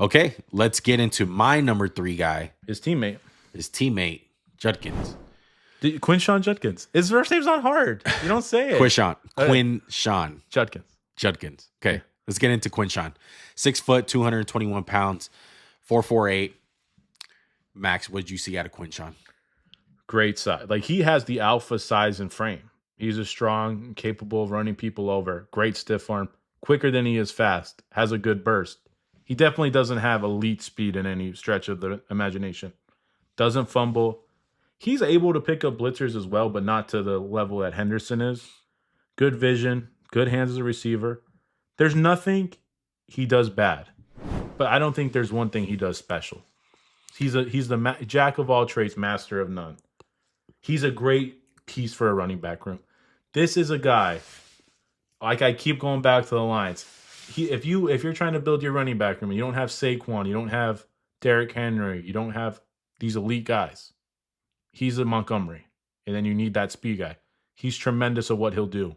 Okay, let's get into my number 3 guy. His teammate, Judkins. Quinshon Judkins. His first name's not hard. You don't say it. Quinshon Judkins. Okay, let's get into Quinshon. 6 foot, 221 pounds, 4'48". Max, what did you see out of Quinshon? Great size. Like, he has the alpha size and frame. He's a strong, capable of running people over. Great stiff arm. Quicker than he is fast. Has a good burst. He definitely doesn't have elite speed in any stretch of the imagination. Doesn't fumble. He's able to pick up blitzers as well, but not to the level that Henderson is. Good vision. Good hands as a receiver. There's nothing he does bad. But I don't think there's one thing he does special. He's the jack of all trades, master of none. He's a great piece for a running back room. This is a guy, like, I keep going back to the lines. If you're trying to build your running back room, you don't have Saquon, you don't have Derrick Henry, you don't have these elite guys. He's a Montgomery, and then you need that speed guy. He's tremendous at what he'll do.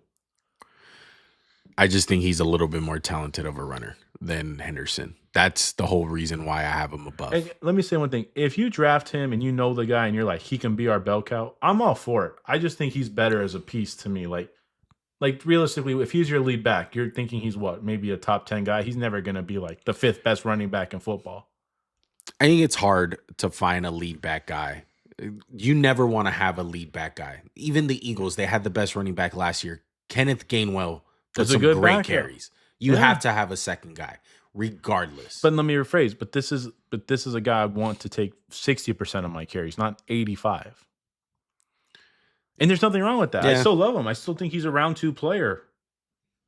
I just think he's a little bit more talented of a runner than Henderson. That's the whole reason why I have him above. And let me say one thing. If you draft him and you know the guy and you're like, he can be our bell cow, I'm all for it. I just think he's better as a piece to me. Like realistically, if he's your lead back, you're thinking he's what? Maybe a top 10 guy. He's never going to be like the 5th best running back in football. I think it's hard to find a lead back guy. You never want to have a lead back guy. Even the Eagles, they had the best running back last year. Kenneth Gainwell put some great carries. You have to have a second guy, regardless. But let me rephrase. But this is a guy I want to take 60% of my carries, not 85. And there's nothing wrong with that. Yeah. I still love him. I still think he's a round 2 player.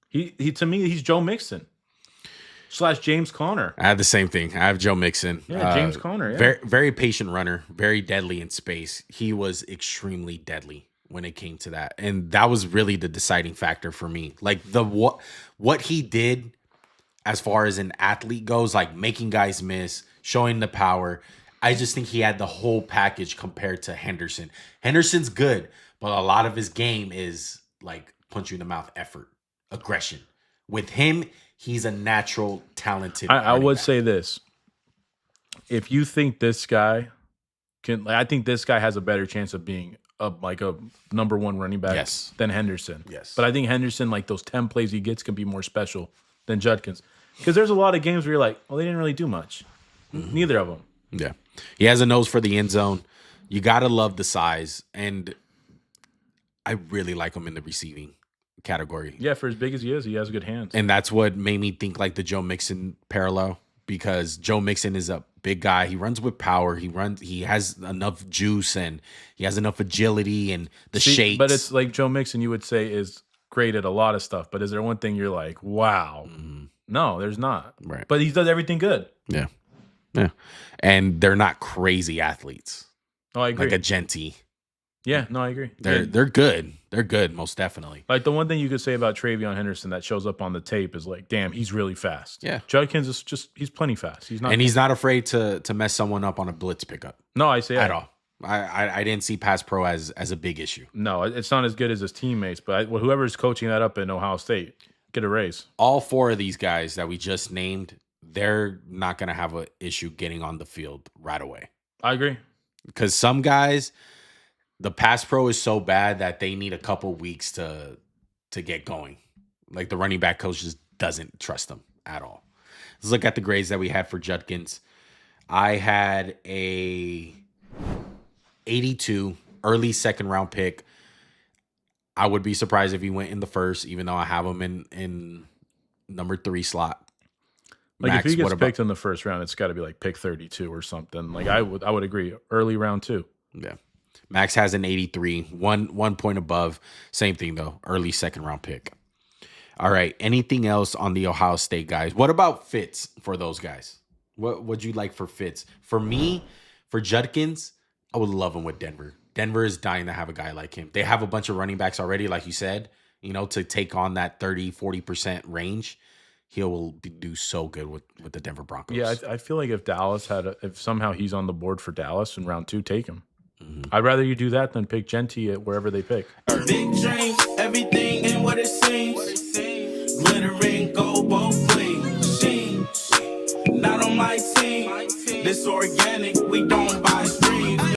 He to me, he's Joe Mixon / James Conner. I have the same thing. I have Joe Mixon. Yeah, James Conner. Yeah. Very, very patient runner. Very deadly in space. He was extremely deadly when it came to that, and that was really the deciding factor for me. Like what he did as far as an athlete goes, like making guys miss, showing the power. I just think he had the whole package compared to Henderson. Henderson's good, but a lot of his game is like punch you in the mouth effort, aggression. With him, he's a natural, talented. I would say this. If you think this guy can, I think this guy has a better chance of being a number 1 running back than Henderson. Yes. But I think Henderson, like those 10 plays he gets, can be more special than Judkins. Because there's a lot of games where you're like, well, they didn't really do much. Mm-hmm. Neither of them. Yeah. He has a nose for the end zone. You got to love the size. And I really like him in the receiving category. Yeah, for as big as he is, he has good hands. And that's what made me think like the Joe Mixon parallel, because Joe Mixon is a big guy. He runs with power. He has enough juice and he has enough agility and the shapes. But it's like Joe Mixon, you would say, is great at a lot of stuff. But is there one thing you're like, wow? Mm-hmm. No, there's not. Right. But he does everything good. Yeah. Yeah. And they're not crazy athletes. Oh, I agree. Like a Genty. Yeah, no, I agree. They're good. They're good, most definitely. Like the one thing you could say about Travion Henderson that shows up on the tape is like, damn, he's really fast. Yeah. Judkins is he's plenty fast. He's not afraid to mess someone up on a blitz pickup. No, I say at all. I didn't see pass pro as a big issue. No, it's not as good as his teammates, but whoever's coaching that up in Ohio State, get a raise. All 4 of these guys that we just named, they're not going to have an issue getting on the field right away. I agree. Because some guys, the pass pro is so bad that they need a couple weeks to get going. Like the running back coach just doesn't trust them at all. Let's look at the grades that we had for Judkins. I had a 82, early 2nd round pick. I would be surprised if he went in the 1st, even though I have him in number 3 slot. Like Max, if he gets picked in the 1st round, it's got to be like pick 32 or something. Like I would agree. Early round 2. Yeah. Max has an 83, one point above. Same thing though, early 2nd round pick. All right. Anything else on the Ohio State guys? What about fits for those guys? What would you like for fits? For me, for Judkins, I would love him with Denver. Denver is dying to have a guy like him. They have a bunch of running backs already, like you said, to take on that 30-40% range. He'll do so good with the Denver Broncos. Yeah, I feel like if Dallas if somehow he's on the board for Dallas in round 2, take him. Mm-hmm. I'd rather you do that than pick Genty at wherever they pick. Big dreams, everything ain't what it seems. Glittering gold, both clean. Not on my team. It's organic, we don't buy